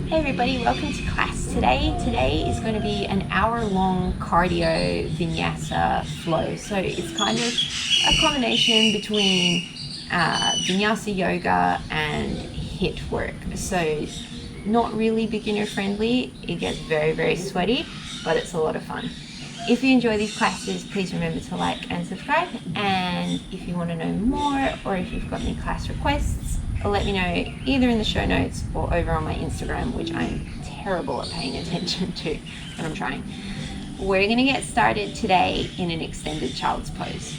Hey everybody, welcome to class today. Today is going to be an hour-long cardio vinyasa flow. So it's kind of a combination between vinyasa yoga and HIIT work. So not really beginner friendly. It gets very, very sweaty, but it's a lot of fun. If you enjoy these classes, please remember to like and subscribe. And if you want to know more, or if you've got any class requests, let me know either in the show notes or over on my Instagram, which I'm terrible at paying attention to, but I'm trying. We're going to get started today in an extended child's pose.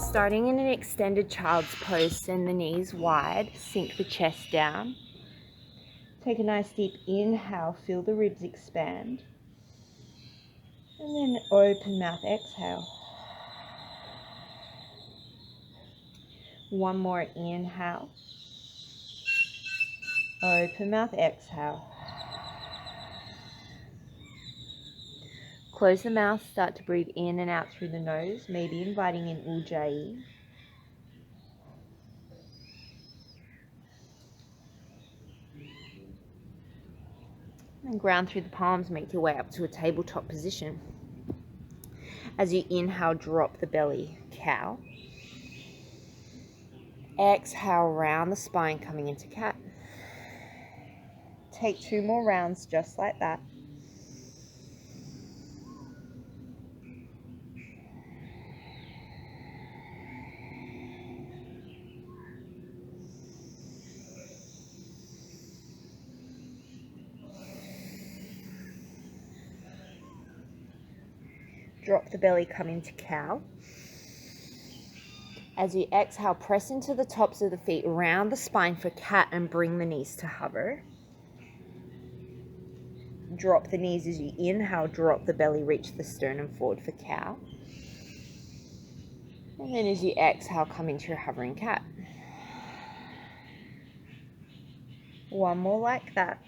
Starting in an extended child's pose, send the knees wide, sink the chest down. Take a nice deep inhale, feel the ribs expand. And then open mouth, exhale. One more inhale. Open mouth, exhale. Close the mouth, start to breathe in and out through the nose, maybe inviting in Ujjayi. And ground through the palms, make your way up to a tabletop position. As you inhale, drop the belly, cow. Exhale, round the spine, coming into cat. Take 2 more rounds just like that. Drop the belly, come into cow. As you exhale, press into the tops of the feet, round the spine for cat and bring the knees to hover. Drop the knees as you inhale, drop the belly, reach the sternum forward for cow. And then as you exhale, come into your hovering cat. One more like that.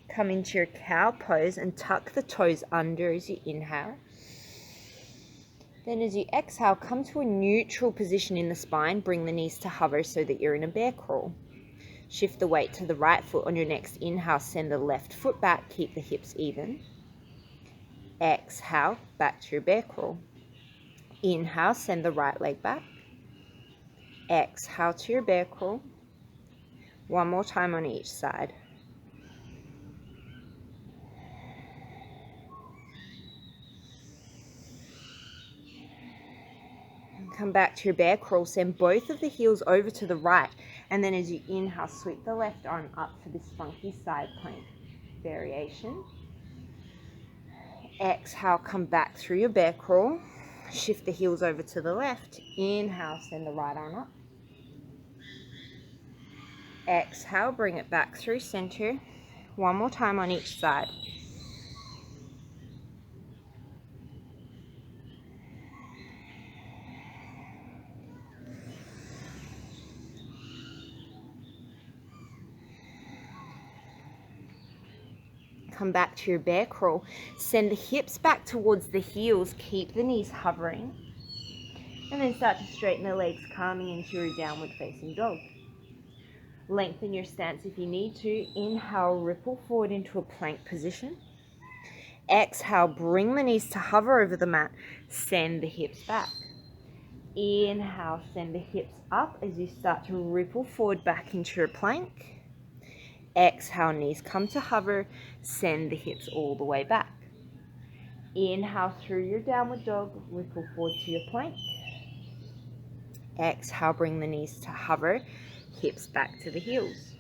Come into your cow pose and tuck the toes under as you inhale. Then as you exhale, come to a neutral position in the spine. Bring the knees to hover so that you're in a bear crawl. Shift the weight to the right foot on your next inhale. Send the left foot back. Keep the hips even. Exhale, back to your bear crawl. Inhale, send the right leg back. Exhale to your bear crawl. One more time on each side. Come back to your bear crawl. Send both of the heels over to the right. And then as you inhale, sweep the left arm up for this funky side plank variation. Exhale, come back through your bear crawl. Shift the heels over to the left. Inhale, send the right arm up. Exhale, bring it back through center. One more time on each side. Come back to your bear crawl. Send the hips back towards the heels. Keep the knees hovering. And then start to straighten the legs, coming into your downward facing dog. Lengthen your stance if you need to. Inhale, ripple forward into a plank position. Exhale, bring the knees to hover over the mat. Send the hips back. Inhale, send the hips up as you start to ripple forward back into your plank. Exhale, knees come to hover. Send the hips all the way back. Inhale through your downward dog. Ripple forward to your plank. Exhale, bring the knees to hover. Hips back to the heels.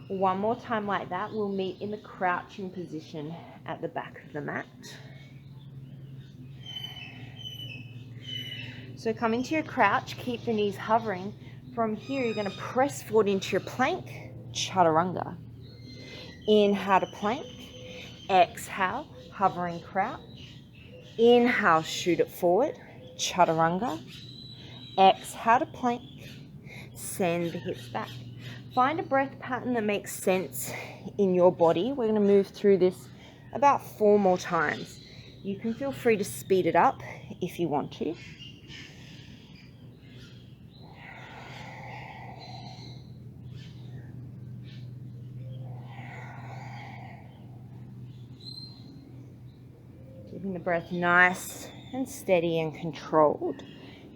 One more time like that. We'll meet in the crouching position at the back of the mat. So come into your crouch. Keep the knees hovering. From here, you're going to press forward into your plank. Chaturanga. Inhale to plank. Exhale, hovering crouch. Inhale, shoot it forward. Chaturanga. Exhale to plank. send the hips back. Find a breath pattern that makes sense in your body. We're going to move through this about 4 more times. You can feel free to speed it up if you want to. Keeping the breath nice and steady and controlled.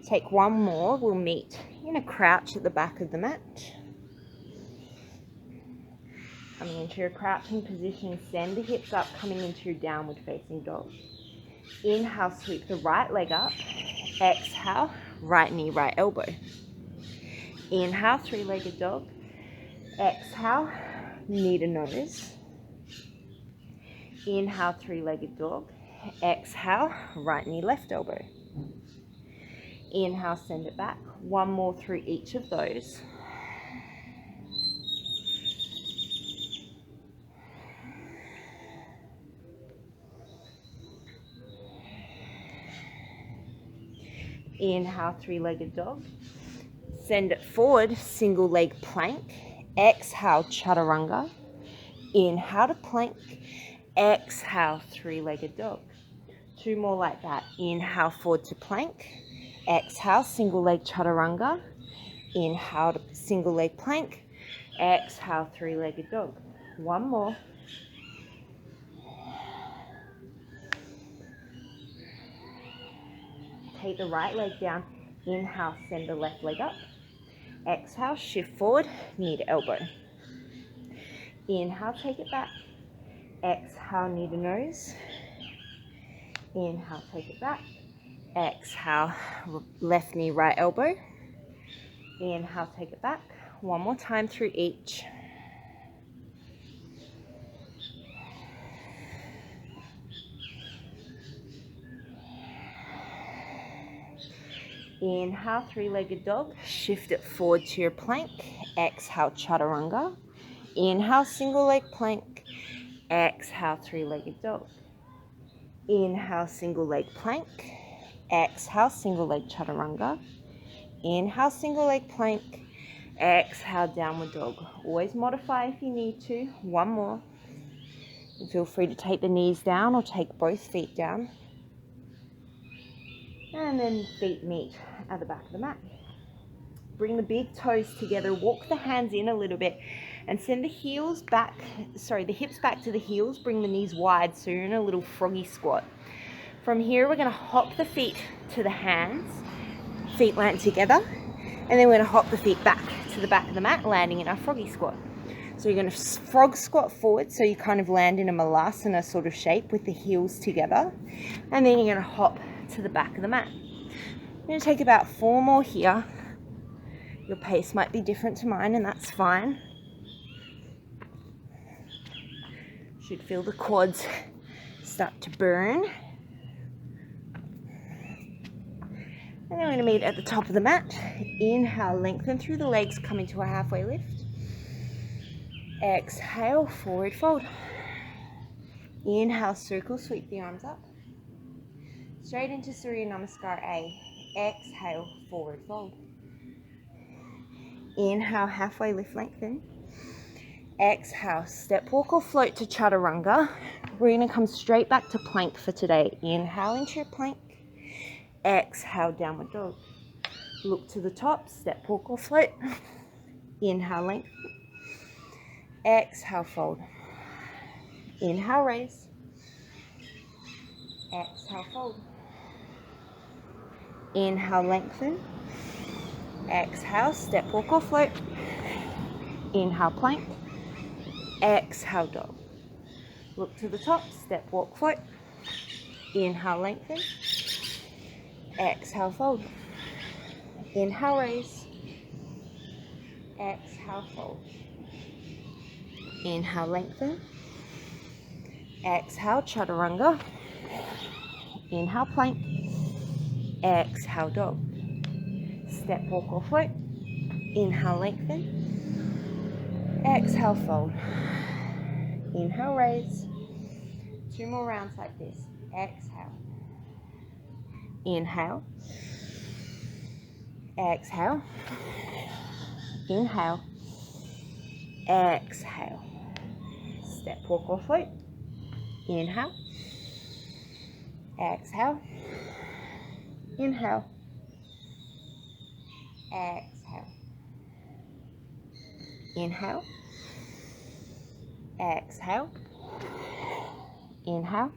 Take one more. We'll meet in a crouch at the back of the mat. Coming into your crouching position, send the hips up, coming into your downward facing dog. Inhale, sweep the right leg up. Exhale, right knee, right elbow. Inhale, three-legged dog. Exhale, knee to nose. Inhale, three-legged dog. Exhale, right knee, left elbow. Inhale, send it back. One more through each of those. Inhale, three-legged dog. Send it forward, single leg plank. Exhale, chaturanga. Inhale to plank. Exhale, three-legged dog. 2 more like that. Inhale, forward to plank. Exhale, single leg chaturanga. Inhale to single leg plank. Exhale, three-legged dog. 1 more. Take the right leg down. Inhale, send the left leg up. Exhale, shift forward, knee to elbow. Inhale, take it back. Exhale, knee to nose. Inhale, take it back. Exhale, left knee, right elbow. Inhale, take it back. 1 more time through each. Inhale, three-legged dog. Shift it forward to your plank. Exhale, chaturanga. Inhale, single leg plank. Exhale, three-legged dog. Inhale, single leg plank. Exhale, single leg chaturanga. Inhale, single leg plank. Exhale, downward dog. Always modify if you need to. 1 more. And feel free to take the knees down or take both feet down. And then feet meet at the back of the mat. Bring the big toes together. Walk the hands in a little bit and send the hips back to the heels. Bring the knees wide so you're in a little froggy squat. From here, we're going to hop the feet to the hands. Feet land together. And then we're going to hop the feet back to the back of the mat, landing in our froggy squat. So you're going to frog squat forward, so you kind of land in a malasana sort of shape with the heels together. And then you're going to hop to the back of the mat. I'm going to take about 4 more here. Your pace might be different to mine, and that's fine. Should feel the quads start to burn. And then we're going to meet at the top of the mat. Inhale, lengthen through the legs, come into a halfway lift. Exhale, forward fold. Inhale, circle, sweep the arms up. Straight into Surya Namaskar A. Exhale, forward fold. Inhale, halfway lift, lengthen. Exhale, step, walk or float to chaturanga. We're going to come straight back to plank for today. Inhale into your plank. Exhale, downward dog. Look to the top, step, walk or float. Inhale, lengthen. Exhale, fold. Inhale, raise. Exhale, fold. Inhale, lengthen. Exhale, step, walk or float. Inhale, plank. Exhale, dog. Look to the top, step, walk, float. Inhale, lengthen. Exhale, fold. Inhale, raise. Exhale, fold. Inhale, lengthen. Exhale, chaturanga. Inhale, plank. Exhale, dog. Step, walk or float. Inhale, lengthen. Exhale, fold. Inhale, raise. 2 more rounds like this. Exhale. Inhale. Exhale. Inhale. Exhale. Step, walk, or float. Inhale. Exhale. Inhale. Exhale. Inhale. Exhale. Inhale.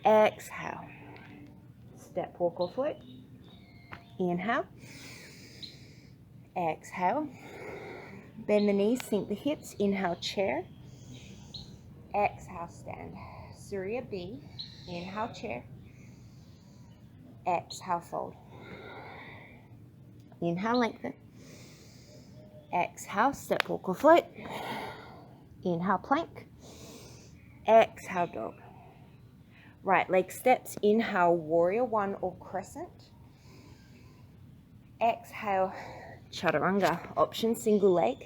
Exhale. Step, walk, or float. Inhale. Exhale. Bend the knees, sink the hips. Inhale, chair. Exhale, stand. Surya B. Inhale, chair. Exhale, fold. Inhale, lengthen. Exhale, step, walk, or float. Inhale, plank. Exhale, dog. Right leg steps. Inhale, warrior one or crescent. Exhale, chaturanga. Option, single leg.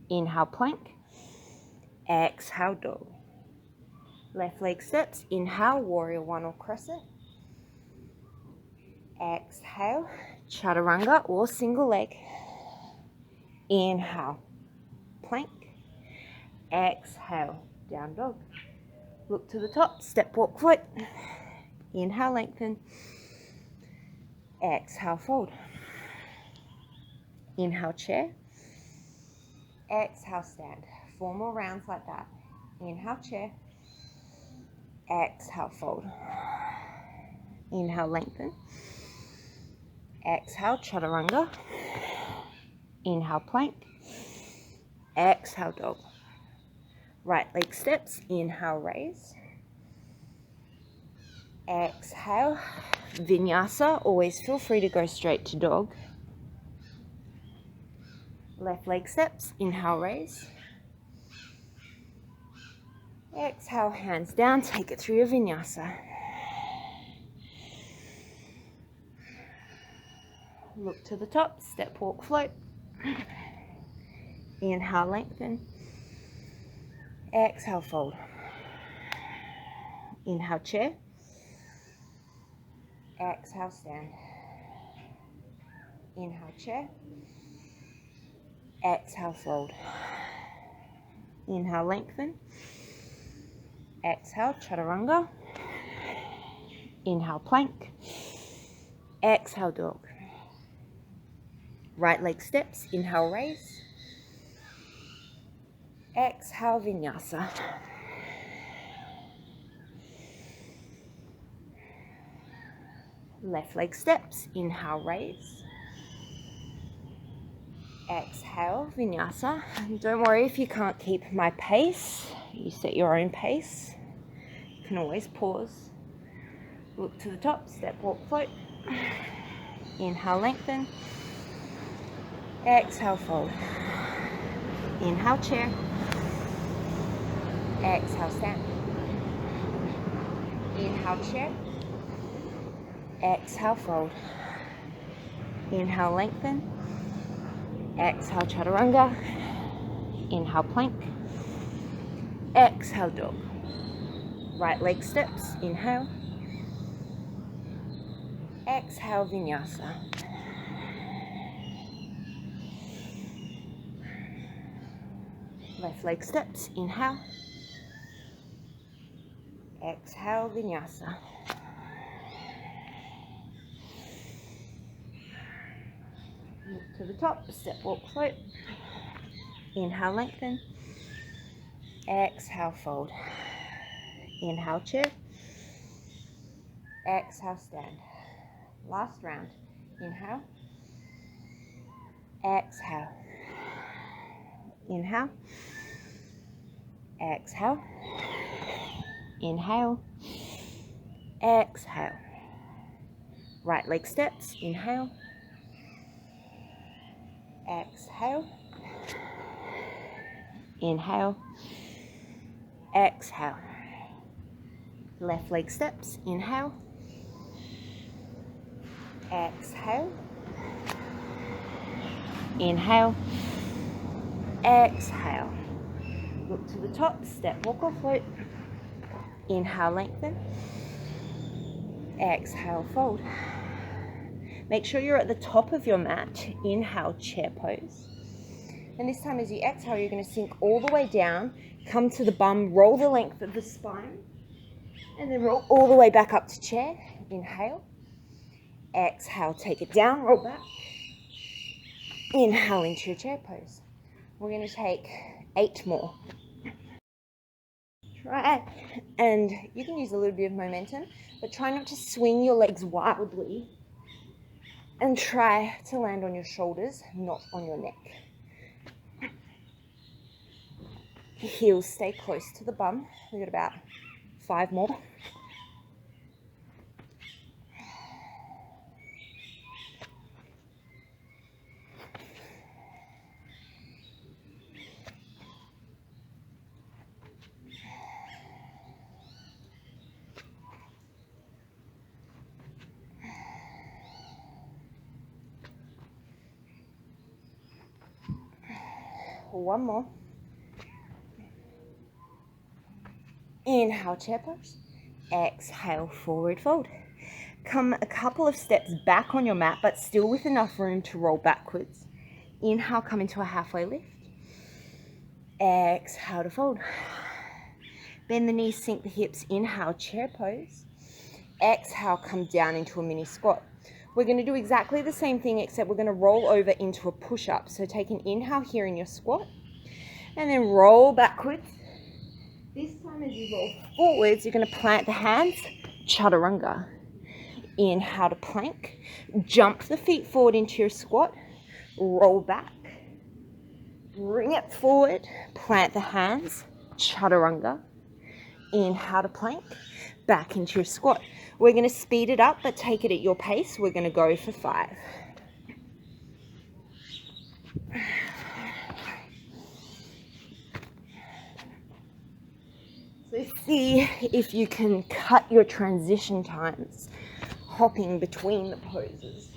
Inhale, plank. Exhale, dog. Left leg steps. Inhale, warrior one or crescent. Exhale, chaturanga or single leg. Inhale, plank. Exhale, down dog. Look to the top, step, walk, float. Inhale, lengthen. Exhale, fold. Inhale, chair. Exhale, stand. 4 more rounds like that. Inhale, chair. Exhale, fold. Inhale, lengthen. Exhale, chaturanga. Inhale, plank. Exhale, dog. Right leg steps. Inhale, raise. Exhale, vinyasa. Always feel free to go straight to dog. Left leg steps. Inhale, raise. Exhale, hands down. Take it through your vinyasa. Look to the top. Step, walk, float. Inhale, lengthen. Exhale, fold. Inhale, chair. Exhale, stand. Inhale, chair. Exhale, fold. Inhale, lengthen. Exhale, chaturanga. Inhale, plank. Exhale, dog. Right leg steps. Inhale, raise. Exhale, vinyasa. Left leg steps. Inhale, raise. Exhale, vinyasa. Don't worry if you can't keep my pace. You set your own pace. You can always pause. Look to the top. Step, walk, float. Inhale, lengthen. Exhale, fold. Inhale, chair. Exhale, stand. Inhale, chair. Exhale, fold. Inhale, lengthen. Exhale, chaturanga. Inhale, plank. Exhale, dog. Right leg steps. Inhale. Exhale, vinyasa. Left leg steps. Inhale. Exhale, vinyasa. Look to the top. Step, walk, float. Inhale, lengthen. Exhale, fold. Inhale, chair. Exhale, stand. Last round. Inhale. Exhale. Inhale. Exhale. Inhale. Exhale. Right leg steps. Inhale. Exhale. Inhale. Exhale. Left leg steps. Inhale. Exhale. Inhale. Exhale. Look to the top. Step, walk, or float. Inhale, lengthen. Exhale, fold. Make sure you're at the top of your mat. Inhale, chair pose. And this time as you exhale, you're going to sink all the way down, come to the bum, roll the length of the spine, and then roll all the way back up to chair. Inhale. Exhale, take it down, roll back. Inhale into your chair pose. We're going to take 8 more. Try it. And you can use a little bit of momentum, but try not to swing your legs wildly. And try to land on your shoulders, not on your neck. Heels stay close to the bum. We've got about 5 more. One more. Inhale, chair pose. Exhale, forward fold. Come a couple of steps back on your mat, but still with enough room to roll backwards. Inhale, come into a halfway lift. Exhale to fold. Bend the knees, sink the hips. Inhale, chair pose. Exhale, come down into a mini squat. We're going to do exactly the same thing, except we're going to roll over into a push-up. So take an inhale here in your squat, and then roll backwards. This time as you roll forwards, you're going to plant the hands, chaturanga. Inhale to plank. Jump the feet forward into your squat. Roll back. Bring it forward. Plant the hands, chaturanga. Inhale to plank. Back into your squat. We're going to speed it up, but take it at your pace. We're going to go for 5. So see if you can cut your transition times, hopping between the poses.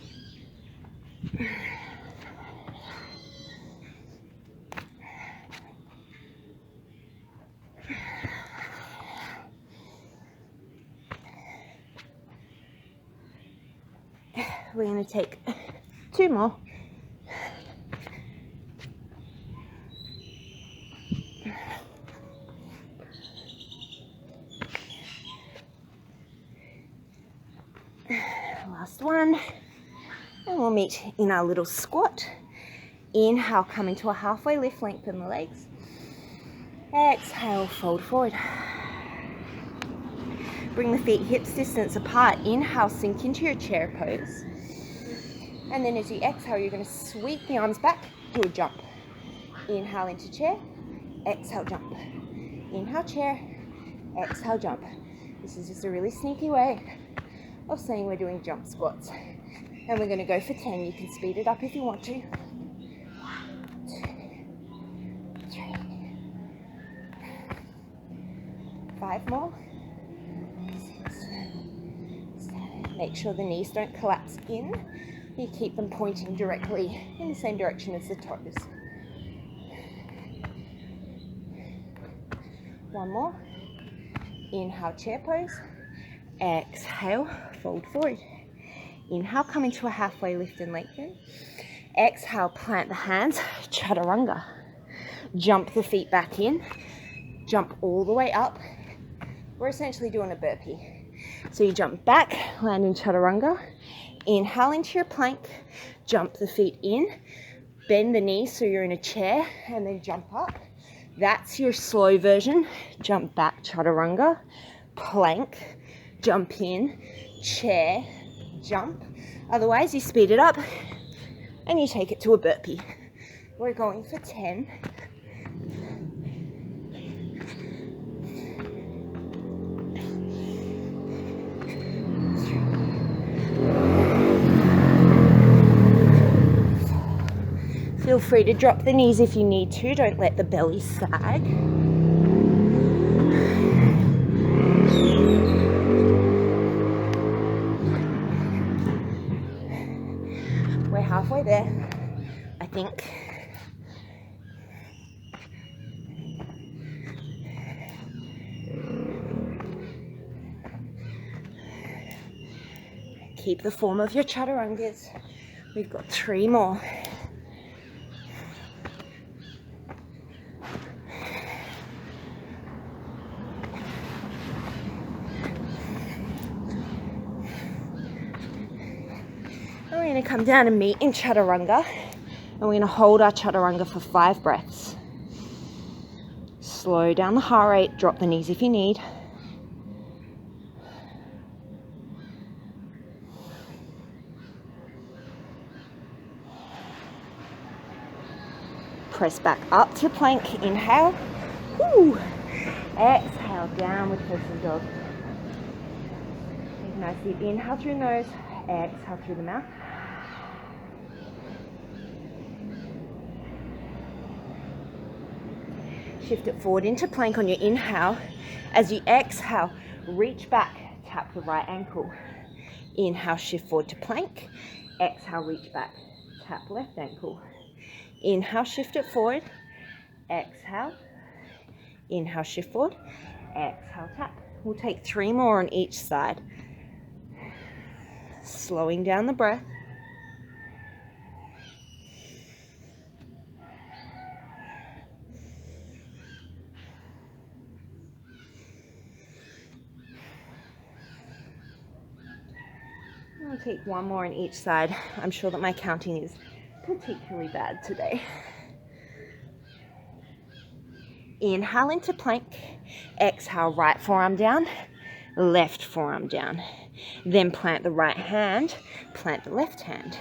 We're going to take 2 more. Last one. And we'll meet in our little squat. Inhale, come into a halfway lift, lengthen the legs. Exhale, fold forward. Bring the feet hips distance apart. Inhale, sink into your chair pose. And then as you exhale, you're going to sweep the arms back, do a jump. Inhale into chair, exhale, jump. Inhale, chair, exhale, jump. This is just a really sneaky way of saying we're doing jump squats. And we're going to go for 10. You can speed it up if you want to. 1, 2, 3. 5 more. 6, 7. Make sure the knees don't collapse in. You keep them pointing directly in the same direction as the toes. 1 more. Inhale, chair pose. Exhale, fold forward. Inhale, come into a halfway lift and lengthen. Exhale, plant the hands, chaturanga. Jump the feet back in. Jump all the way up. We're essentially doing a burpee. So you jump back, land in chaturanga. Inhale into your plank. Jump the feet in. Bend the knees so you're in a chair, and then jump up. That's your slow version. Jump back, chaturanga. Plank. Jump in. Chair. Jump. Otherwise, you speed it up and you take it to a burpee. We're going for 10. Feel free to drop the knees if you need to. Don't let the belly sag. We're halfway there, I think. Keep the form of your chaturangas. We've got 3 more. And we're going to come down and meet in chaturanga. And we're going to hold our chaturanga for 5 breaths. Slow down the heart rate, drop the knees if you need. Press back up to plank, inhale. Woo. Exhale, downward facing dog. Take a nice deep inhale through the nose, exhale through the mouth. Shift it forward into plank on your inhale. As you exhale, reach back, tap the right ankle. Inhale, shift forward to plank. Exhale, reach back, tap left ankle. Inhale, shift it forward. Exhale. Inhale, shift forward. Exhale, tap. We'll take 3 more on each side. Slowing down the breath. I'll take 1 more on each side. I'm sure that my counting is particularly bad today. Inhale into plank. Exhale, right forearm down, left forearm down. Then plant the right hand, plant the left hand.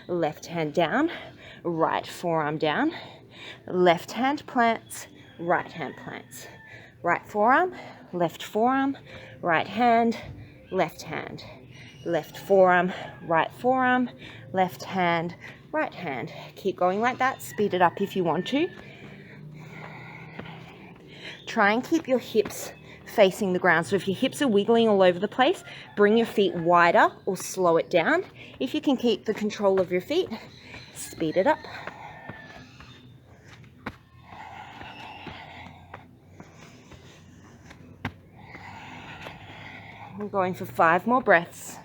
Left hand down, right forearm down. Left hand plants, right hand plants. Right forearm, left forearm, right hand, left hand. Left forearm, left hand, right hand. Keep going like that. Speed it up if you want to. Try and keep your hips facing the ground. So if your hips are wiggling all over the place, bring your feet wider or slow it down. If you can keep the control of your feet, speed it up. We're going for 5 more breaths.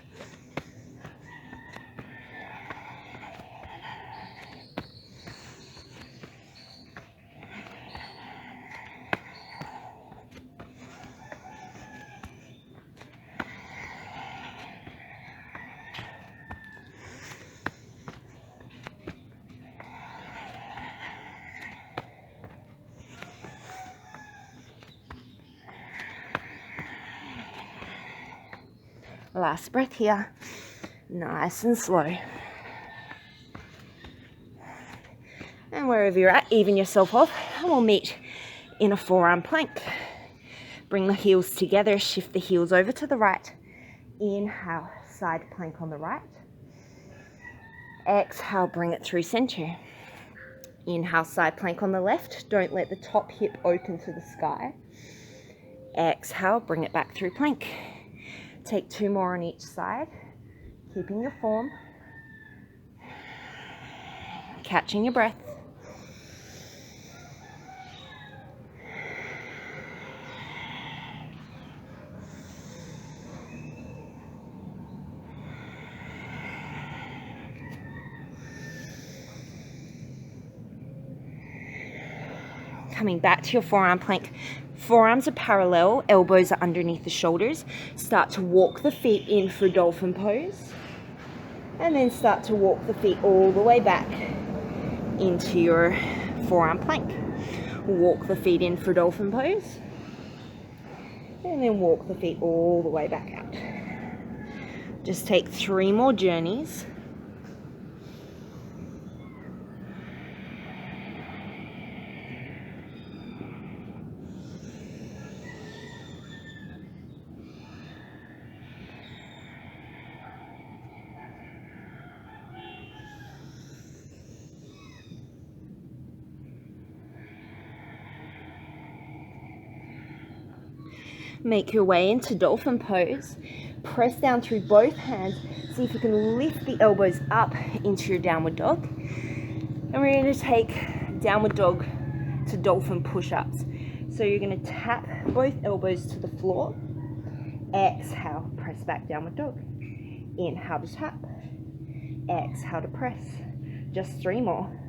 Last breath here, nice and slow. And wherever you're at, even yourself off, and we'll meet in a forearm plank. Bring the heels together, shift the heels over to the right. Inhale, side plank on the right. Exhale, bring it through center. Inhale, side plank on the left. Don't let the top hip open to the sky. Exhale, bring it back through plank. Take 2 more on each side, keeping your form, catching your breath. Coming back to your forearm plank. Forearms are parallel, elbows are underneath the shoulders. Start to walk the feet in for dolphin pose. And then start to walk the feet all the way back into your forearm plank. Walk the feet in for dolphin pose. And then walk the feet all the way back out. Just take 3 more journeys. Make your way into dolphin pose. Press down through both hands. See if you can lift the elbows up into your downward dog. And we're going to take downward dog to dolphin push-ups. So you're going to tap both elbows to the floor. Exhale, press back downward dog. Inhale to tap. Exhale to press. Just 3 more.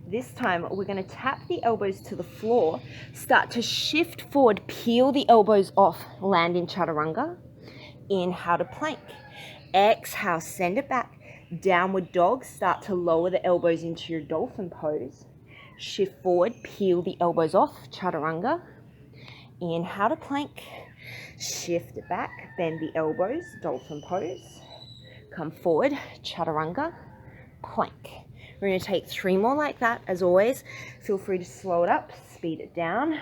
This time we're going to tap the elbows to the floor, start to shift forward, peel the elbows off, land in chaturanga. Inhale to plank. Exhale, send it back. Downward dog, start to lower the elbows into your dolphin pose. Shift forward, peel the elbows off, chaturanga. Inhale to plank. Shift it back, bend the elbows, dolphin pose. Come forward, chaturanga, plank. We're going to take 3 more like that. As always, feel free to slow it up, speed it down.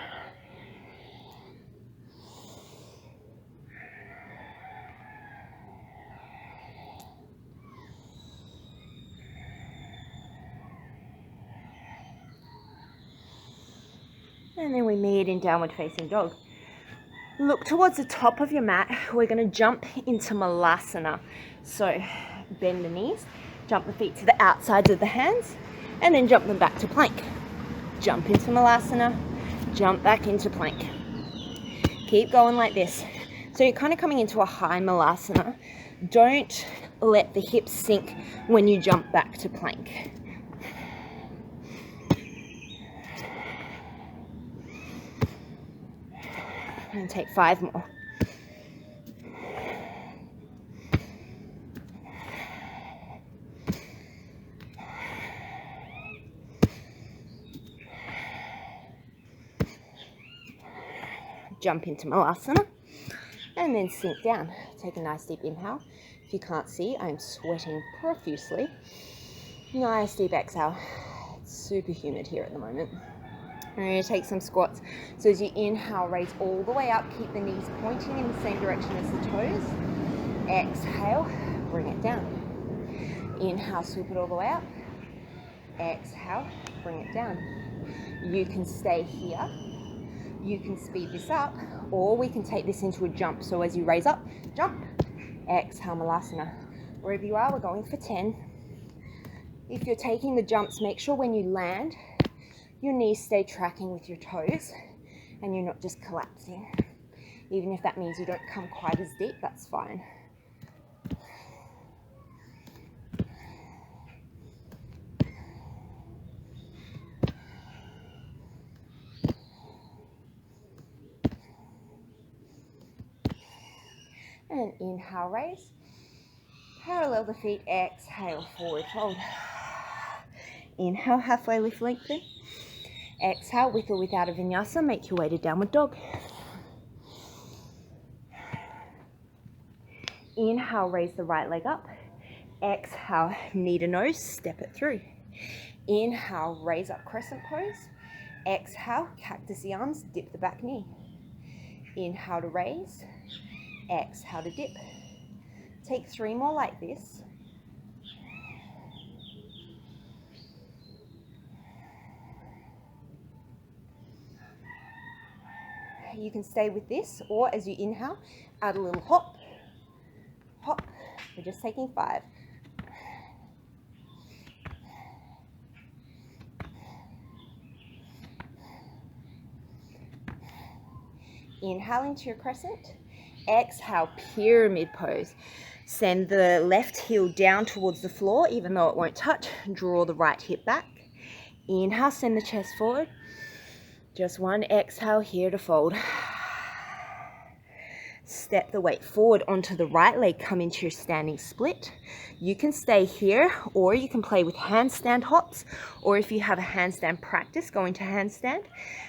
And then we meet in downward facing dog. Look towards the top of your mat. We're going to jump into malasana. So bend the knees, jump the feet to the outsides of the hands, and then jump them back to plank. Jump into malasana, jump back into plank. Keep going like this. So you're kind of coming into a high malasana. Don't let the hips sink when you jump back to plank. And take 5 more. Jump into malasana and then sink down. Take a nice deep inhale. If you can't see, I'm sweating profusely. Nice deep exhale. It's super humid here at the moment. We're going to take some squats. So as you inhale, raise all the way up. Keep the knees pointing in the same direction as the toes. Exhale, bring it down. Inhale, swoop it all the way up. Exhale, bring it down. You can stay here. You can speed this up, or we can take this into a jump. So as you raise up, jump. Exhale, malasana. Wherever you are, we're going for 10. If you're taking the jumps, make sure when you land, your knees stay tracking with your toes and you're not just collapsing. Even if that means you don't come quite as deep, that's fine. And inhale, raise. Parallel the feet, exhale, forward fold. Inhale, halfway lift, lengthen. Exhale, with or without a vinyasa, make your way to downward dog. Inhale, raise the right leg up. Exhale, knee to nose, step it through. Inhale, raise up crescent pose. Exhale, cactus the arms, dip the back knee. Inhale to raise. Exhale to dip. Take 3 more like this. You can stay with this, or as you inhale, add a little hop, hop. We're just taking 5. Inhale into your crescent. Exhale, pyramid pose. Send the left heel down towards the floor, even though it won't touch. Draw the right hip back. Inhale, send the chest forward. Just 1 exhale here to fold. Step the weight forward onto the right leg, come into your standing split. You can stay here, or you can play with handstand hops, or if you have a handstand practice, go into handstand.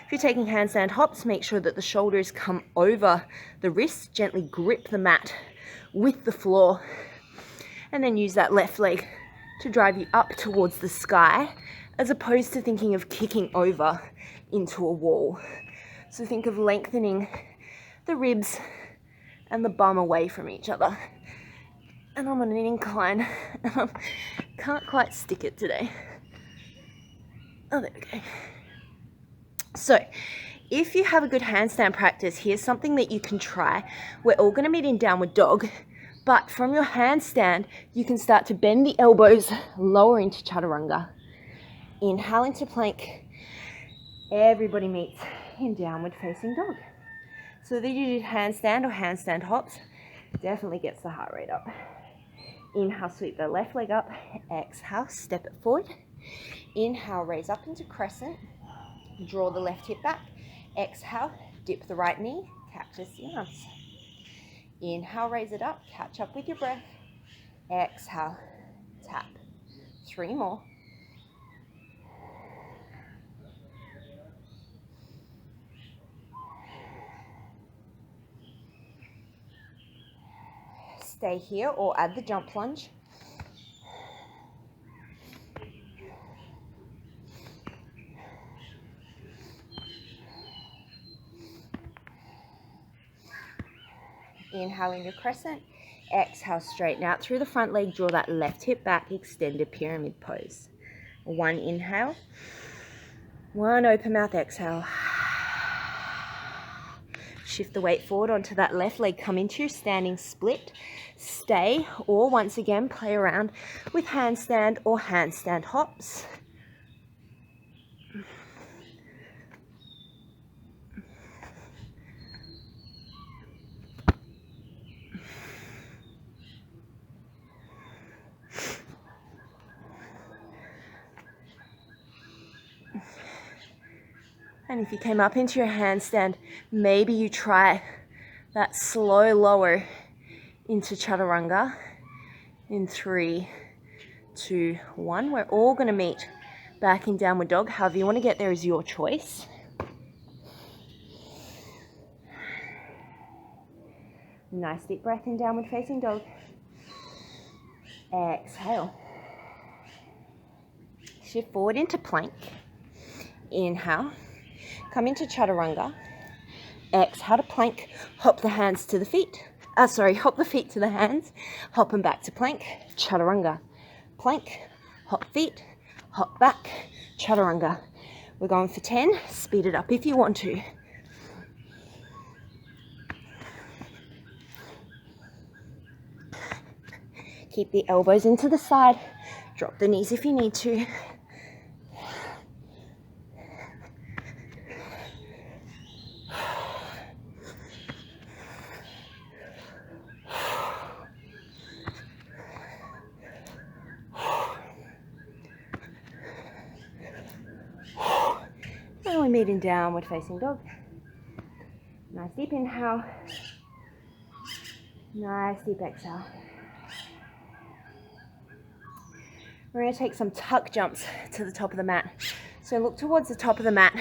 If you're taking handstand hops, make sure that the shoulders come over the wrists, gently grip the mat with the floor, and then use that left leg to drive you up towards the sky, as opposed to thinking of kicking over into a wall. So think of lengthening the ribs and the bum away from each other. And I'm on an incline and I can't quite stick it today. Oh, there we go. So if you have a good handstand practice, here's something that you can try. We're all going to meet in downward dog, But from your handstand, you can start to bend the elbows, lower into chaturanga. Inhale into plank. Everybody meets in downward facing dog. So whether you do handstand or handstand hops, definitely gets the heart rate up. Inhale, sweep the left leg up. Exhale, step it forward. Inhale, raise up into crescent. Draw the left hip back. Exhale, dip the right knee, cactus the arms. Inhale, raise it up, catch up with your breath. Exhale, tap. 3 more. Stay here or add the jump lunge. Inhale in your crescent. Exhale, straighten out through the front leg. Draw that left hip back, extended pyramid pose. 1 inhale. 1 open mouth exhale. Shift the weight forward onto that left leg. Come into your standing split. Stay, or once again, play around with handstand or handstand hops. And if you came up into your handstand, maybe you try that slow lower into chaturanga in 3, 2, 1. We're all going to meet back in downward dog. However you want to get there is your choice. Nice deep breath in downward facing dog. Exhale. Shift forward into plank. Inhale. Come into chaturanga. Exhale to plank. Hop the hands to the feet. Hop the feet to the hands. Hop them back to plank. Chaturanga. Plank. Hop feet. Hop back. Chaturanga. We're going for 10. Speed it up if you want to. Keep the elbows into the side. Drop the knees if you need to. And we meet in downward facing dog. Nice deep inhale. Nice deep exhale. We're going to take some tuck jumps to the top of the mat. So look towards the top of the mat.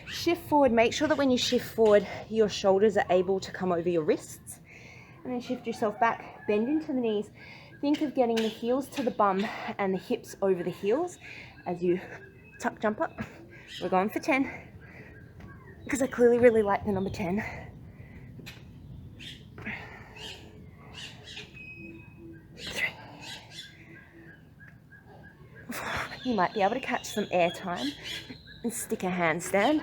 Shift forward. Make sure that when you shift forward, your shoulders are able to come over your wrists. And then shift yourself back. Bend into the knees. Think of getting the heels to the bum and the hips over the heels as you tuck jump up. We're going for 10 because I clearly really like the number 10. You might be able to catch some air time and stick a handstand.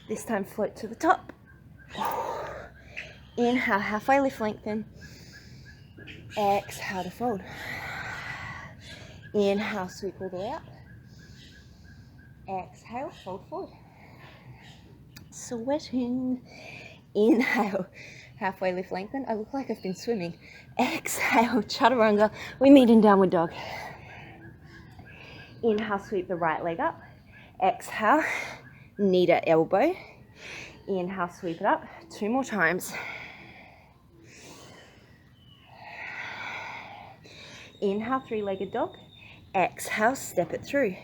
This time float to the top. Inhale, halfway lift, lengthen. Exhale to fold. Inhale, sweep all the way up. Exhale, fold forward. Sweating. Inhale, halfway lift, lengthen. I look like I've been swimming. Exhale, chaturanga. We meet in downward dog. Inhale, sweep the right leg up. Exhale, knee to elbow. Inhale, sweep it up. 2 more times. Inhale, 3-legged dog. Exhale, step it through.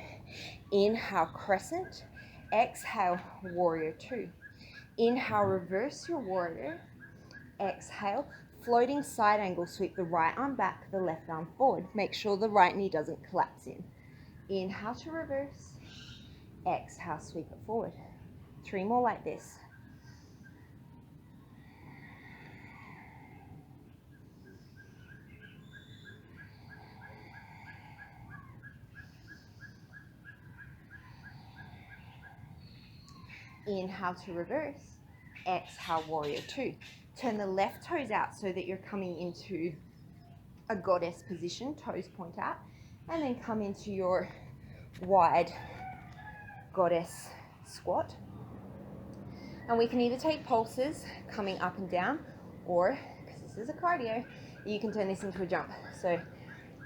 Inhale, crescent. Exhale, warrior 2. Inhale, reverse your warrior. Exhale, floating side angle. Sweep the right arm back, the left arm forward. Make sure the right knee doesn't collapse in. Inhale to reverse. Exhale, sweep it forward. 3 more like this. Inhale to reverse. Exhale, warrior two. Turn the left toes out so that you're coming into a goddess position, toes point out, and then come into your wide goddess squat. And we can either take pulses coming up and down, or, because this is a cardio, you can turn this into a jump. So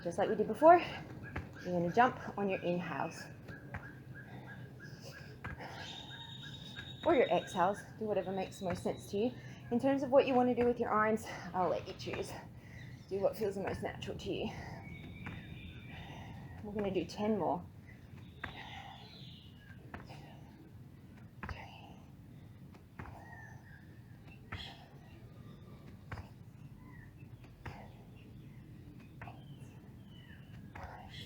just like we did before, you're going to jump on your inhales. Or your exhales, do whatever makes the most sense to you. In terms of what you want to do with your arms, I'll let you choose. Do what feels the most natural to you. We're going to do 10 more.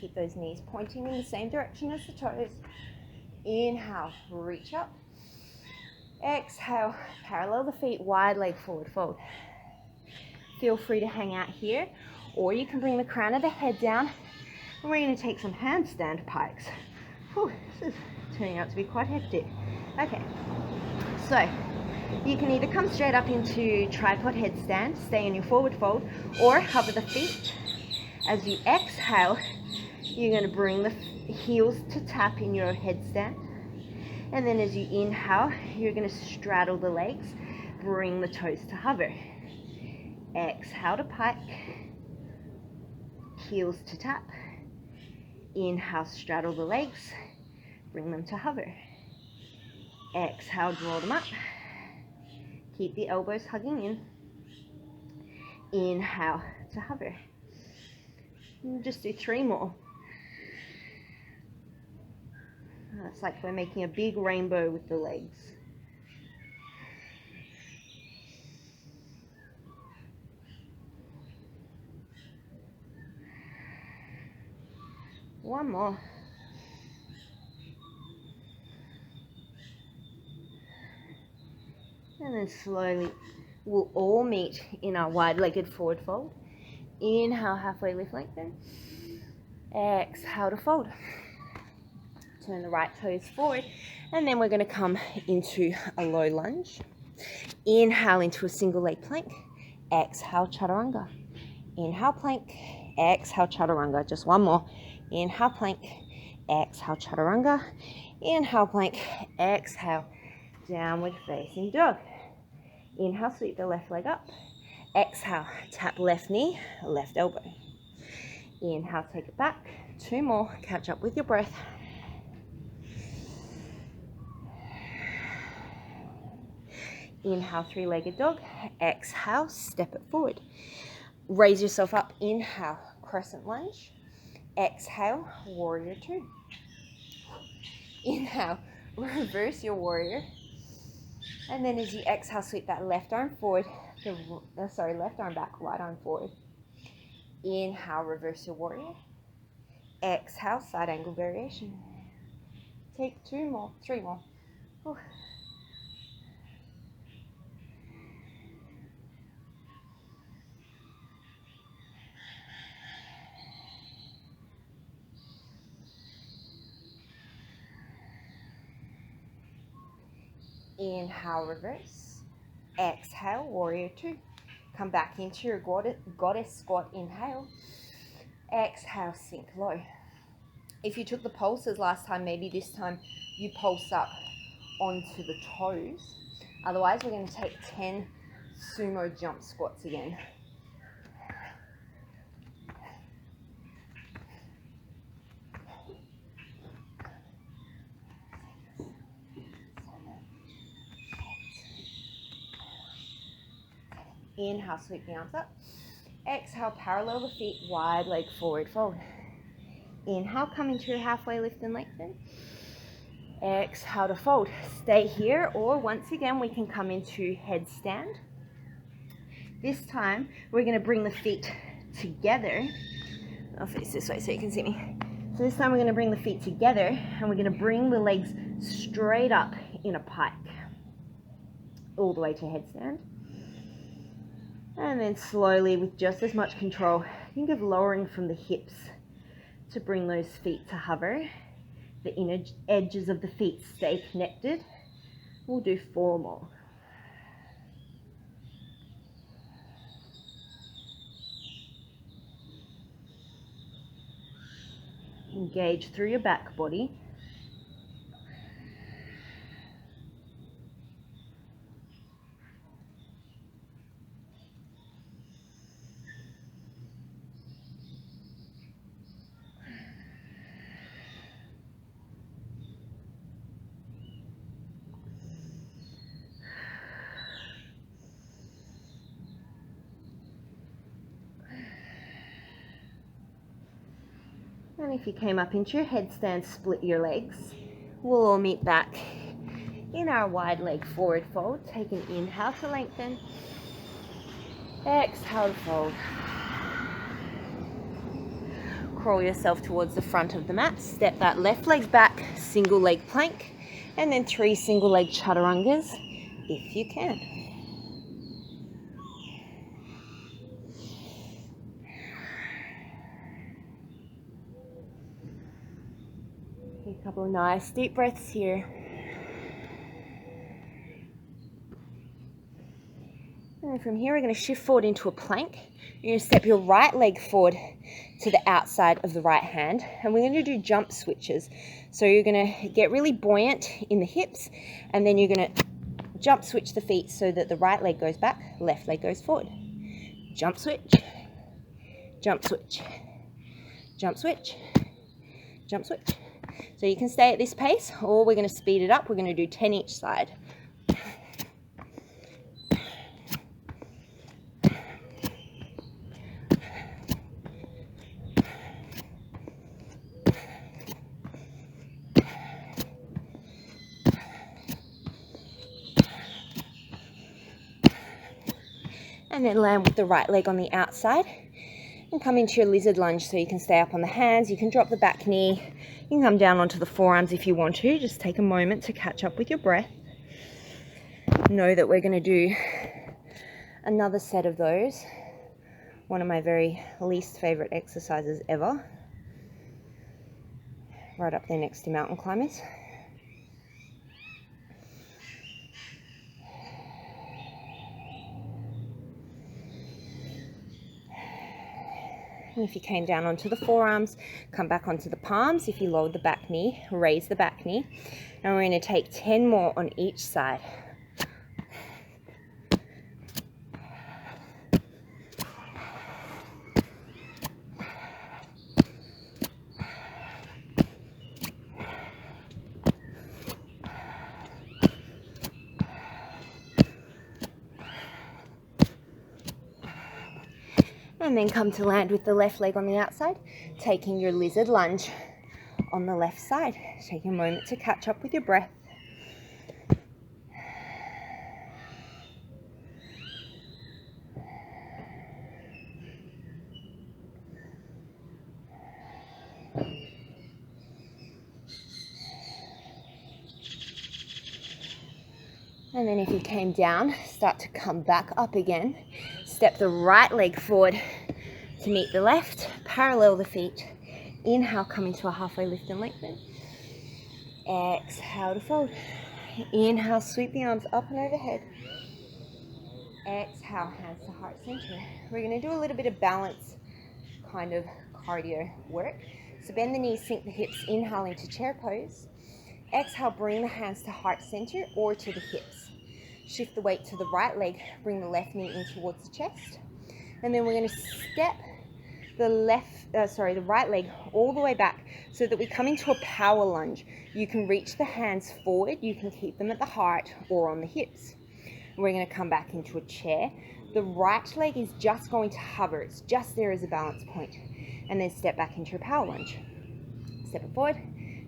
Keep those knees pointing in the same direction as the toes. Inhale, reach up. Exhale, parallel the feet, wide leg forward fold. Feel free to hang out here, or you can bring the crown of the head down. And we're going to take some handstand pikes. Whew, this is turning out to be quite hectic. Okay, so you can either come straight up into tripod headstand, stay in your forward fold, or hover the feet. As you exhale, you're going to bring the heels to tap in your headstand. And then as you inhale, you're going to straddle the legs, bring the toes to hover. Exhale to pike, heels to tap. Inhale, straddle the legs, bring them to hover. Exhale, draw them up. Keep the elbows hugging in. Inhale to hover. And just do 3 more. It's like we're making a big rainbow with the legs. One more. And then slowly we'll all meet in our wide-legged forward fold. Inhale, halfway lift, lengthen. Exhale to fold. Turn the right toes forward, and then we're going to come into a low lunge. Inhale into a single leg plank. Exhale, chaturanga. Inhale, plank. Exhale, chaturanga. Just one more. Inhale, plank. Exhale, chaturanga. Inhale, plank. Exhale, downward facing dog. Inhale, sweep the left leg up. Exhale, tap left knee, left elbow. Inhale, take it back. 2 more. Catch up with your breath. Inhale, 3-legged dog. Exhale, step it forward. Raise yourself up. Inhale, crescent lunge. Exhale, warrior 2. Inhale, reverse your warrior. And then as you exhale, sweep that left arm forward. Left arm back, right arm forward. Inhale, reverse your warrior. Exhale, side angle variation. Take 2 more, 3 more. Whew. Inhale, reverse. Exhale, warrior 2. Come back into your goddess squat. Inhale. Exhale, sink low. If you took the pulses last time, maybe this time you pulse up onto the toes. Otherwise, we're going to take 10 sumo jump squats again. Inhale, sweep the arms up. Exhale, parallel the feet, wide leg forward fold. Inhale, come into your halfway lift and lengthen. Exhale to fold. Stay here, or once again, we can come into headstand. This time, we're going to bring the feet together. I'll face this way so you can see me. So this time, we're going to bring the feet together, and we're going to bring the legs straight up in a pike, all the way to headstand. And then slowly, with just as much control, think of lowering from the hips to bring those feet to hover. The inner edges of the feet stay connected. We'll do 4 more. Engage through your back body. And if you came up into your headstand, split your legs. We'll all meet back in our wide leg forward fold. Take an inhale to lengthen. Exhale to fold. Crawl yourself towards the front of the mat. Step that left leg back, single leg plank, and then 3 single leg chaturangas if you can. Take a couple of nice deep breaths here. And from here, we're going to shift forward into a plank. You're going to step your right leg forward to the outside of the right hand. And we're going to do jump switches. So you're going to get really buoyant in the hips. And then you're going to jump switch the feet so that the right leg goes back, left leg goes forward. Jump switch. Jump switch. Jump switch. Jump switch. So you can stay at this pace, or we're going to speed it up. We're going to do 10 each side. And then land with the right leg on the outside and come into your lizard lunge so you can stay up on the hands. You can drop the back knee. You can come down onto the forearms if you want to. Just take a moment to catch up with your breath. Know that we're going to do another set of those. One of my very least favorite exercises ever. Right up there next to mountain climbers. And if you came down onto the forearms, come back onto the palms. If you lowered the back knee, raise the back knee. And we're going to take 10 more on each side. And then come to land with the left leg on the outside, taking your lizard lunge on the left side. Take a moment to catch up with your breath. And then if you came down, start to come back up again. Step the right leg forward to meet the left, parallel the feet. Inhale, come into a halfway lift and lengthen. Exhale to fold. Inhale, sweep the arms up and overhead. Exhale, hands to heart center. We're going to do a little bit of balance kind of cardio work. So bend the knees, sink the hips, inhale into chair pose. Exhale, bring the hands to heart center or to the hips. Shift the weight to the right leg, bring the left knee in towards the chest. And then we're going to step the right leg all the way back so that we come into a power lunge. You can reach the hands forward, you can keep them at the heart or on the hips. We're going to come back into a chair. The right leg is just going to hover, it's just there as a balance point. And then step back into your power lunge. Step it forward,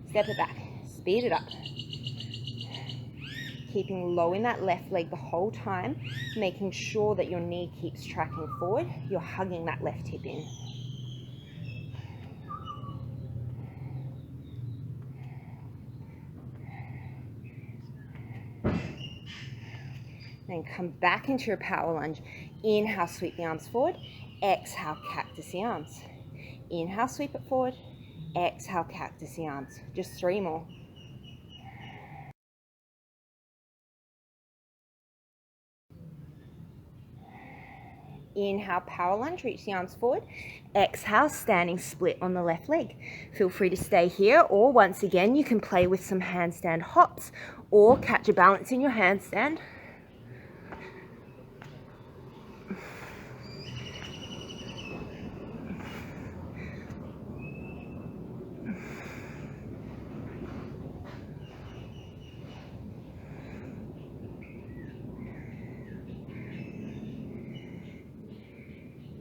step it back, speed it up. Keeping low in that left leg the whole time, making sure that your knee keeps tracking forward. You're hugging that left hip in. Then come back into your power lunge. Inhale, sweep the arms forward. Exhale, cactus the arms. Inhale, sweep it forward. Exhale, cactus the arms. Just 3 more. Inhale, power lunge, reach the arms forward. Exhale, standing split on the left leg. Feel free to stay here, or once again, you can play with some handstand hops or catch a balance in your handstand.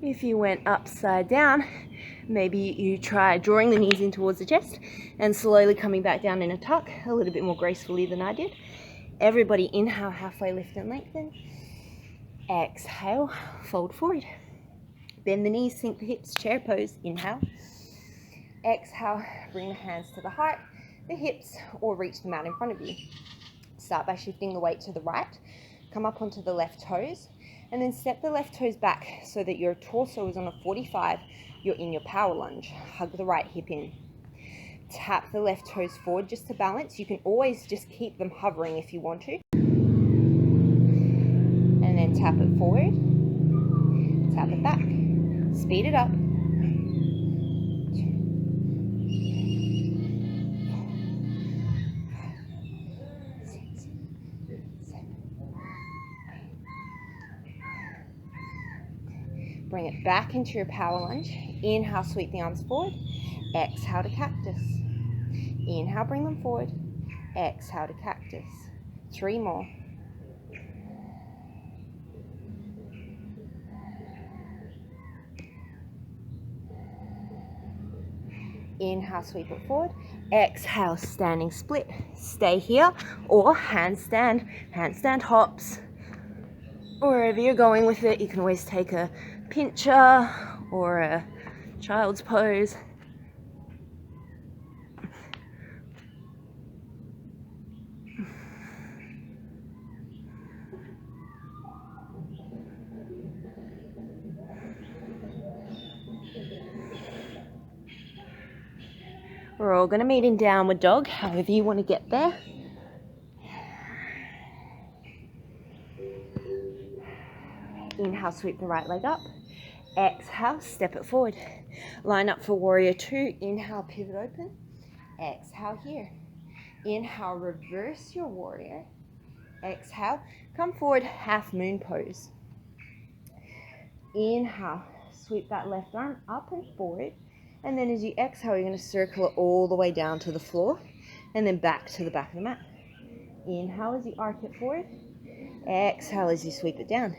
If you went upside down, maybe you try drawing the knees in towards the chest and slowly coming back down in a tuck, a little bit more gracefully than I did. Everybody inhale, halfway lift and lengthen. Exhale, fold forward. Bend the knees, sink the hips, chair pose, inhale. Exhale, bring the hands to the heart, the hips, or reach the mat in front of you. Start by shifting the weight to the right, come up onto the left toes, and then step the left toes back so that your torso is on a 45, you're in your power lunge. Hug the right hip in. Tap the left toes forward just to balance. You can always just keep them hovering if you want to. And then tap it forward, tap it back, speed it up. Bring it back into your power lunge. Inhale, sweep the arms forward. Exhale to cactus. Inhale, bring them forward. Exhale to cactus. 3 more. Inhale, sweep it forward. Exhale, standing split. Stay here, or handstand hops. Wherever you're going with it, you can always take a pincher or a child's pose. We're all going to meet in downward dog, however you want to get there. Inhale, sweep the right leg up. Exhale, step it forward. Line up for warrior 2. Inhale, pivot open. Exhale here. Inhale, reverse your warrior. Exhale, come forward, half moon pose. Inhale, sweep that left arm up and forward. And then as you exhale, you're going to circle it all the way down to the floor and then back to the back of the mat. Inhale as you arc it forward. Exhale as you sweep it down.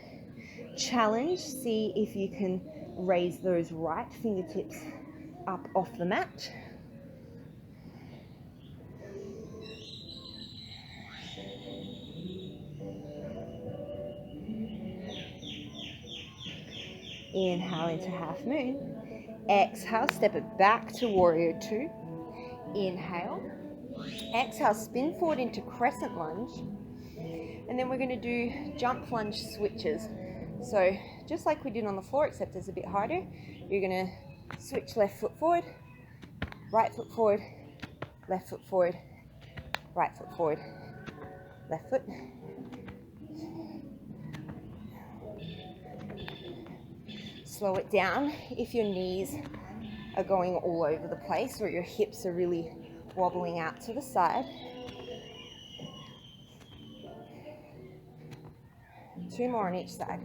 Challenge, see if you can raise those right fingertips up off the mat. Inhale into half moon. Exhale, step it back to warrior 2. Inhale. Exhale, spin forward into crescent lunge. And then we're going to do jump lunge switches. So just like we did on the floor, except it's a bit harder, you're going to switch left foot forward, right foot forward, left foot forward, right foot forward, left foot. Slow it down if your knees are going all over the place or your hips are really wobbling out to the side. 2 more on each side.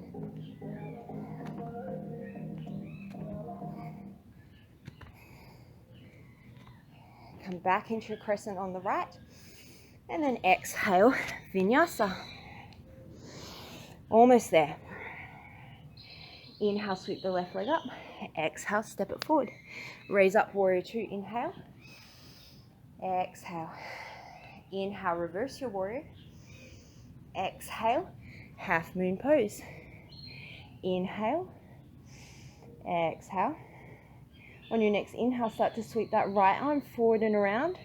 Come back into your crescent on the right, and then exhale, vinyasa. Almost there. Inhale, sweep the left leg up. Exhale, step it forward. Raise up, warrior 2, inhale. Exhale. Inhale, reverse your warrior. Exhale, half moon pose. Inhale. Exhale. On your next inhale, start to sweep that right arm forward and around.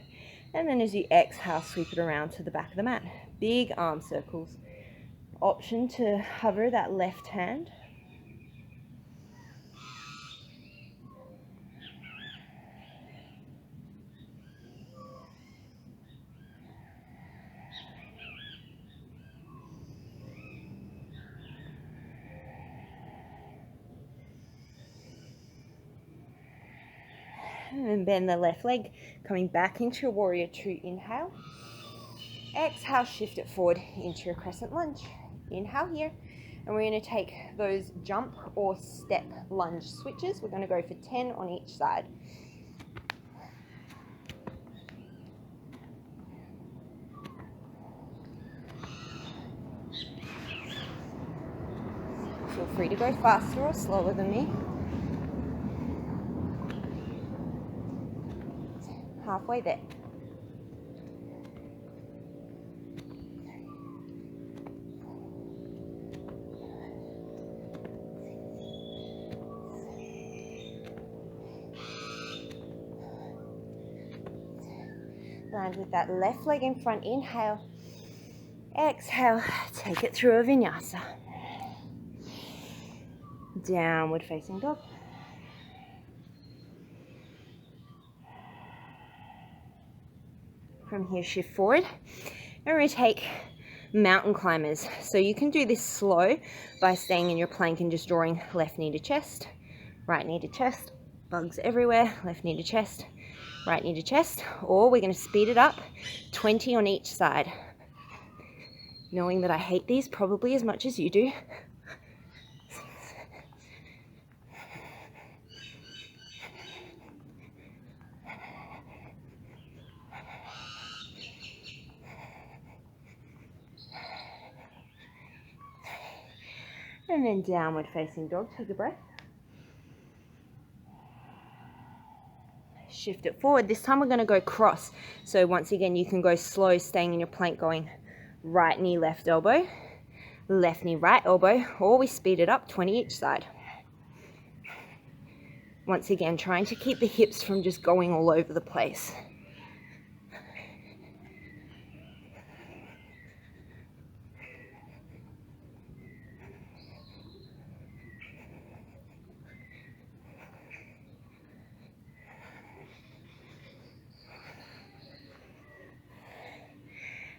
And then as you exhale, sweep it around to the back of the mat. Big arm circles. Option to hover that left hand. And then bend the left leg, coming back into your warrior two. Inhale. Exhale, shift it forward into your crescent lunge. Inhale here. And we're going to take those jump or step lunge switches. We're going to go for 10 on each side. Feel free to go faster or slower than me. Halfway there. Land with that left leg in front. Inhale. Exhale. Take it through a vinyasa. Downward facing dog. From here, shift forward. And we're going to take mountain climbers. So you can do this slow by staying in your plank and just drawing left knee to chest, right knee to chest, bugs everywhere, left knee to chest, right knee to chest, or we're going to speed it up, 20 on each side. Knowing that I hate these probably as much as you do. And then downward facing dog, take a breath. Shift it forward. This time we're going to go cross. So once again, you can go slow, staying in your plank, going right knee, left elbow, left knee, right elbow, or we speed it up, 20 each side. Once again, trying to keep the hips from just going all over the place.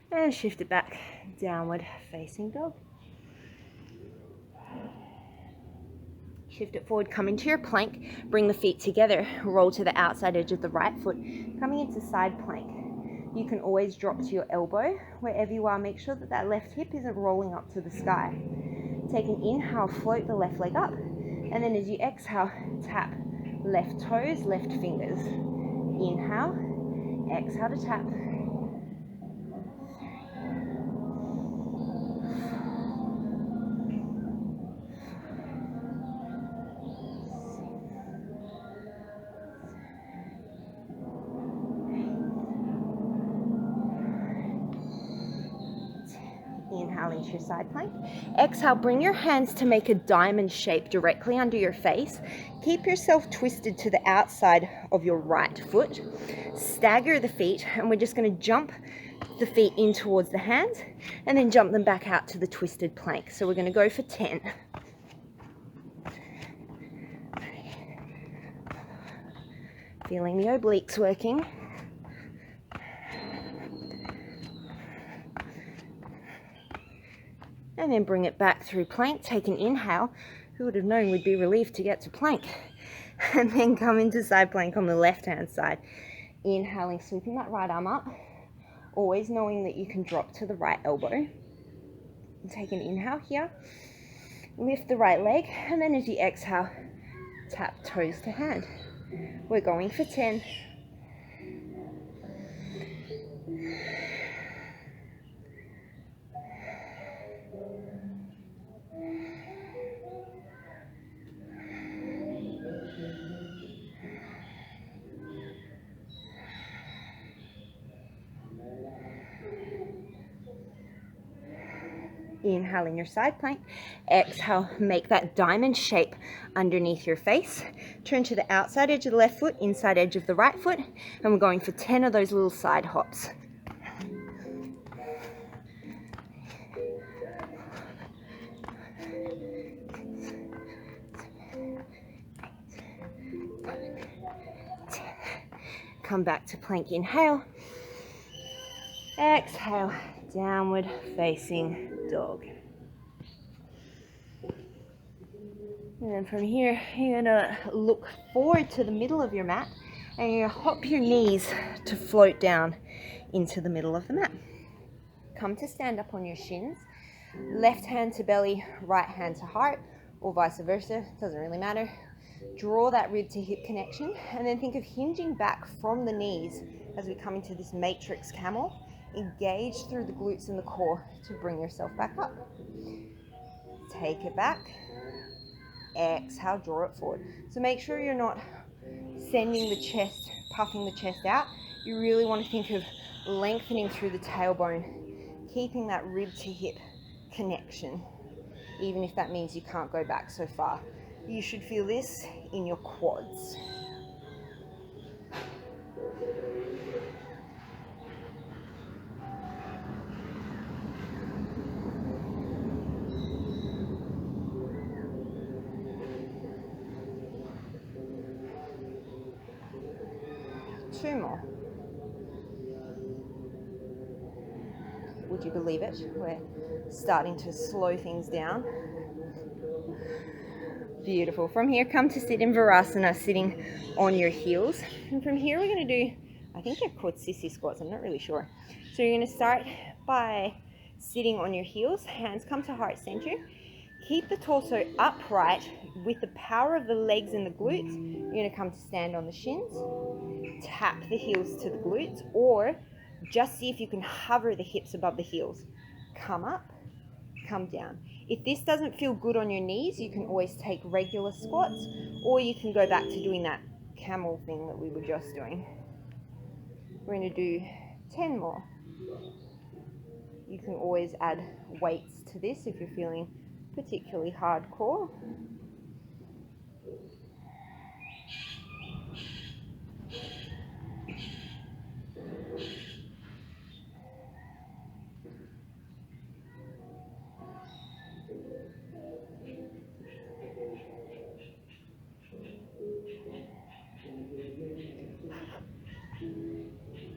And shift it back, downward facing dog. Shift it forward, come into your plank, bring the feet together, roll to the outside edge of the right foot, coming into side plank. You can always drop to your elbow, wherever you are, make sure that that left hip isn't rolling up to the sky. Take an inhale, float the left leg up, and then as you exhale, tap left toes, left fingers. Inhale, exhale to tap. Inhale into your side plank. Exhale, bring your hands to make a diamond shape directly under your face. Keep yourself twisted to the outside of your right foot. Stagger the feet, and we're just going to jump the feet in towards the hands and then jump them back out to the twisted plank. So we're going to go for 10. Feeling the obliques working. And then bring it back through plank. Take an inhale. Who would have known we'd be relieved to get to plank? And then come into side plank on the left-hand side. Inhaling, sweeping that right arm up. Always knowing that you can drop to the right elbow. And take an inhale here. Lift the right leg. And then as you exhale, tap toes to hand. We're going for 10. Inhale in your side plank. Exhale, make that diamond shape underneath your face. Turn to the outside edge of the left foot, inside edge of the right foot, and we're going for 10 of those little side hops. Come back to plank, inhale. Exhale, downward facing dog. And then from here, you're gonna look forward to the middle of your mat And you're gonna hop your knees to float down into the middle of the mat. Come to stand up on your shins. Left hand to belly, right hand to heart, or vice versa, doesn't really matter. Draw that rib to hip connection, and then think of hinging back from the knees as we come into this matrix camel. Engage through the glutes and the core to bring yourself back up. Take it back. Exhale, draw it forward. So make sure you're not sending the chest, puffing the chest out. You really want to think of lengthening through the tailbone, keeping that rib to hip connection, even if that means you can't go back so far. You should feel this in your quads. Two more. Would you believe it? We're starting to slow things down. Beautiful. From here, come to sit in Virasana, sitting on your heels. And from here, we're going to do, I think they're called sissy squats, I'm not really sure. So you're going to start by sitting on your heels, hands come to heart center. Keep the torso upright with the power of the legs and the glutes. You're going to come to stand on the shins, tap the heels to the glutes, or just see if you can hover the hips above the heels. Come up, come down. If this doesn't feel good on your knees, you can always take regular squats, or you can go back to doing that camel thing that we were just doing. We're going to do 10 more. You can always add weights to this if you're feeling particularly hardcore.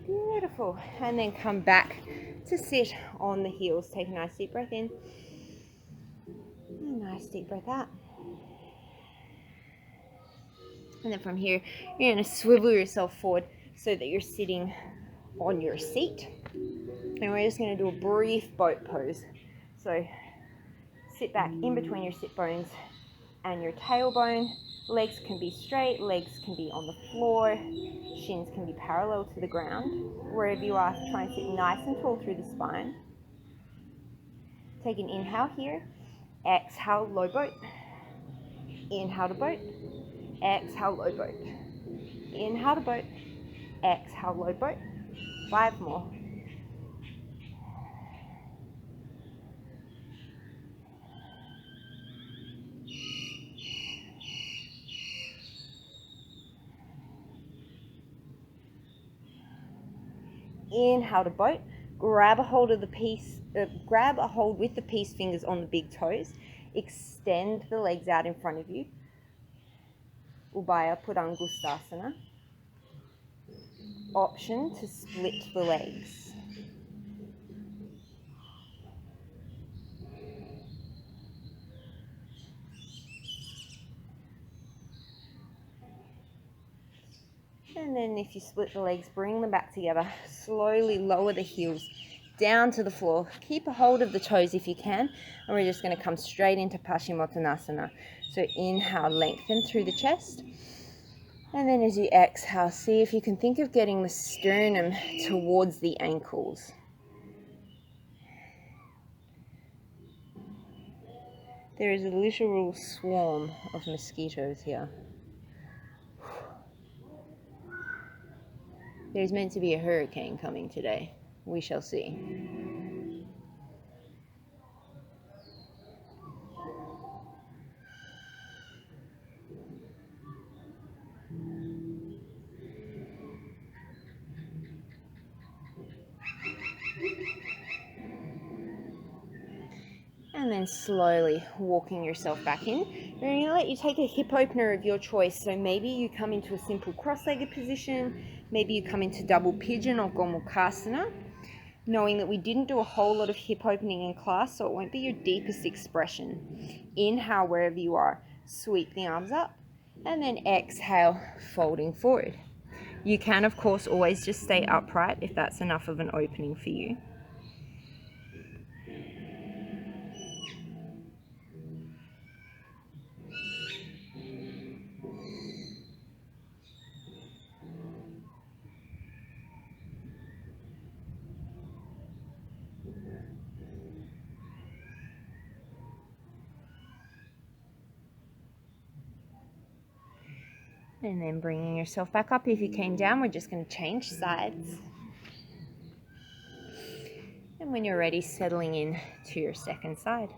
Beautiful. And then come back to sit on the heels. Take a nice deep breath in. And a nice deep breath out. And then from here, you're going to swivel yourself forward so that you're sitting on your seat. And we're just going to do a brief boat pose. So sit back in between your sit bones and your tailbone. Legs can be straight, legs can be on the floor, shins can be parallel to the ground. Wherever you are, try and sit nice and tall through the spine. Take an inhale here. Exhale, low boat. Inhale to boat. Exhale, low boat. Inhale to boat. Exhale, low boat. 5 more. Inhale to boat. Grab a hold of the piece. Grab a hold with the peace fingers on the big toes. Extend the legs out in front of you. Ubaya Purangustasana. Option to split the legs. And then if you split the legs, bring them back together. Slowly lower the heels down to the floor. Keep a hold of the toes if you can. And we're just going to come straight into Paschimottanasana. So inhale, lengthen through the chest. And then as you exhale, see if you can think of getting the sternum towards the ankles. There is a literal swarm of mosquitoes here. There's meant to be a hurricane coming today. We shall see. And then slowly walking yourself back in. We're going to let you take a hip opener of your choice. So maybe you come into a simple cross-legged position. Maybe you come into double pigeon or Gomukhasana. Knowing that we didn't do a whole lot of hip opening in class, so it won't be your deepest expression. Inhale wherever you are. Sweep the arms up. And then exhale, folding forward. You can, of course, always just stay upright if that's enough of an opening for you. And then bringing yourself back up. If you came down, we're just going to change sides. And when you're ready, settling in to your second side.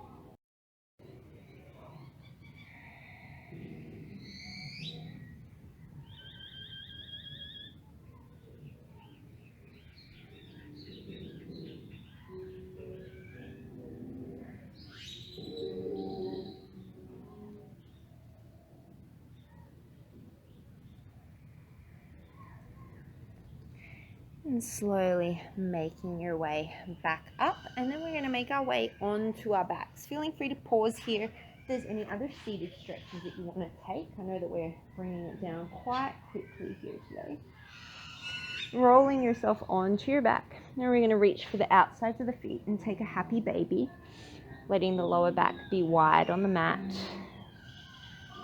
And slowly making your way back up, and then we're going to make our way onto our backs. Feeling free to pause here if there's any other seated stretches that you want to take. I know that we're bringing it down quite quickly here today. Rolling yourself onto your back. Now we're going to reach for the outsides of the feet and take a happy baby, letting the lower back be wide on the mat,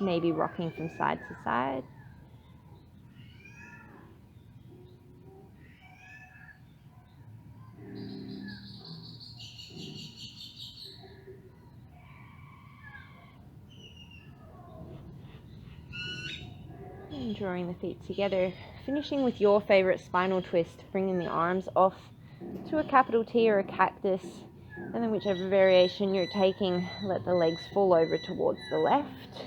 maybe rocking from side to side. And drawing the feet together, finishing with your favorite spinal twist, bringing the arms off to a capital T or a cactus, and then whichever variation you're taking, let the legs fall over towards the left.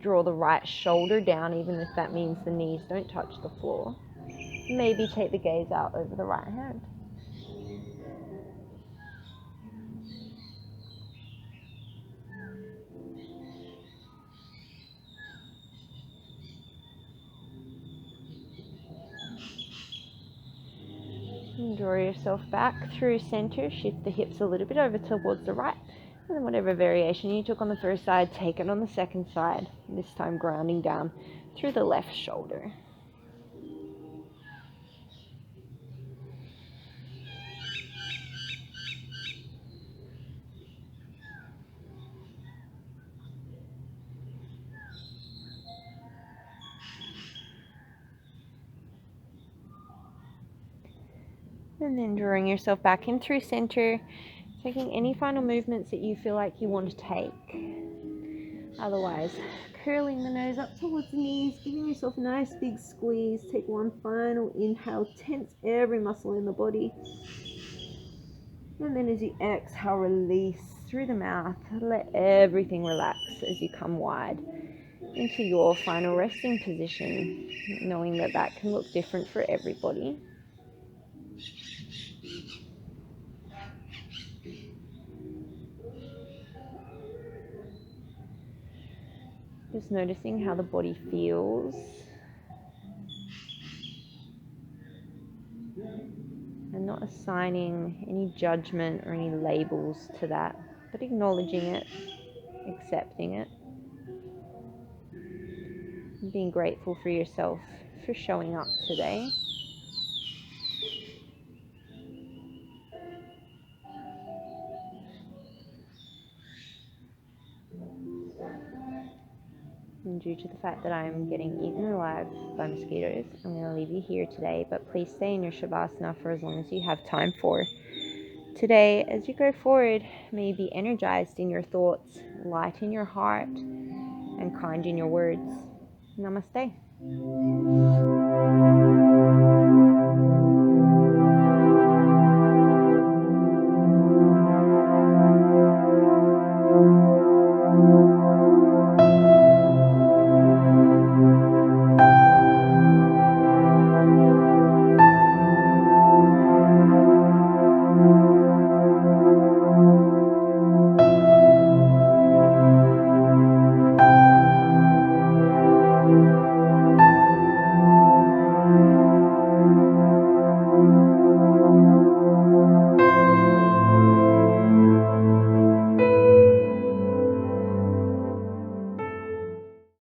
Draw the right shoulder down, even if that means the knees don't touch the floor. Maybe take the gaze out over the right hand. And draw yourself back through center, shift the hips a little bit over towards the right, and then whatever variation you took on the first side, take it on the second side, this time grounding down through the left shoulder. And then drawing yourself back in through center, taking any final movements that you feel like you want to take. Otherwise, curling the nose up towards the knees, giving yourself a nice big squeeze. Take one final inhale, tense every muscle in the body. And then as you exhale, release through the mouth. Let everything relax as you come wide into your final resting position, knowing that that can look different for everybody. Just noticing how the body feels. And not assigning any judgment or any labels to that, but acknowledging it, accepting it, and being grateful for yourself for showing up today. And due to the fact that I'm getting eaten alive by mosquitoes, I'm going to leave you here today, but please stay in your Shavasana for as long as you have time for. Today, as you go forward, may you be energized in your thoughts, light in your heart, and kind in your words. Namaste.